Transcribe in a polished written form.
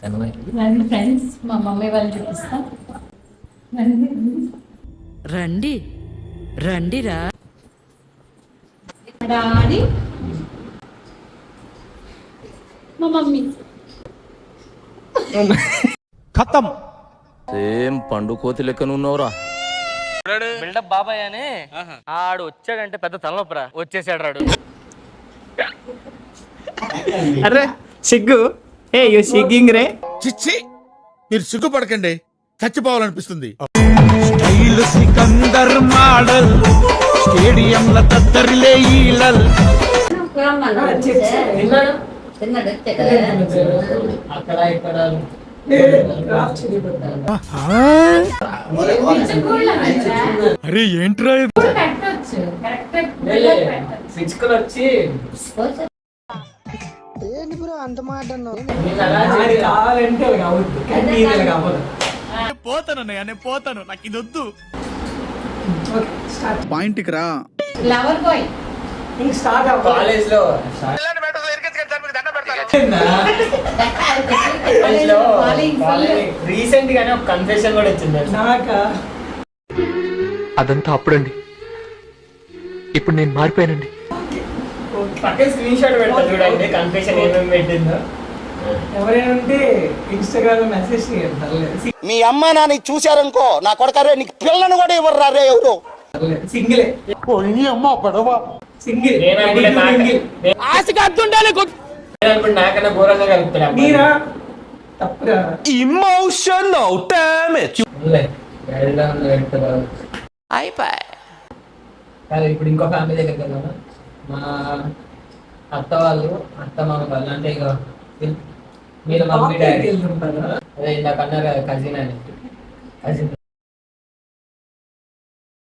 రండి ఫ్రెండ్స్, మా మమ్మీ వాళ్ళు చూపిస్తాం. రండి రండిరా. డాడీ, మా మమ్మీ. ఖతం. సేమ్ పండు కోతి లెక్కనున్నావురా. బిల్డప్ బాబాయ్ అని ఆడు వచ్చాడంటే పెద్ద తలనొప్పరా. వచ్చేసాడు రాడు. అరే సిగ్గు, ఏ యు సిగ్గింగ్ రే. చిచ్చి, మీరు సిగ్గుపడకండి, చచ్చిపోవాలనిపిస్తుంది. స్టైల్ సికందర్ మోడల్, స్టేడియంల తత్తరిలే ఈలల్. అక్కడ ఇక్కడ అరే ఏంట్రా ఇది? పిచ్చుకలు వచ్చి పోతానన్నయ్య, నేను పోతాను, నాకు ఇది వద్దు. పాయింట్కి రా. లవర్ బాయ్ కాలేజ్ లో రీసెంట్ గానే ఒక కన్ఫెషన్ కూడా వచ్చింది నాకా. అదంతా అప్పుడండి, ఇప్పుడు నేను మారిపోయానండి. పక్కన స్క్రీన్ షాట్ పెడతా చూడండి, కన్ఫెషన్ ఏమేమి పెట్టిందో. ఎవరైనా ఉంటే ఇన్స్టాగ్రామ్ లో మెసేజ్ చేయాలి. మీ అమ్మ నాన్న చూశారనుకో, నా కొడకరే నీకు పిల్లను కూడా ఇవ్వరు రే ఎవరు. సింగిలే అమ్మ పడవ సింగిల్. నాకన్నా ఘోరంగా కలుపుతాడు. మీరా తప్పురా. Emotional damage. అయిపోయి ఇప్పుడు ఇంకో ఫ్యామిలీ దగ్గరికి వెళ్దామా. మా అత్త వాళ్ళు, అత్త మామ వాళ్ళు అంటే ఇక మీరు మమ్మీ డాడీ. అదే ఇందాక అన్నారు కదా కజిన్ అని. కజిన్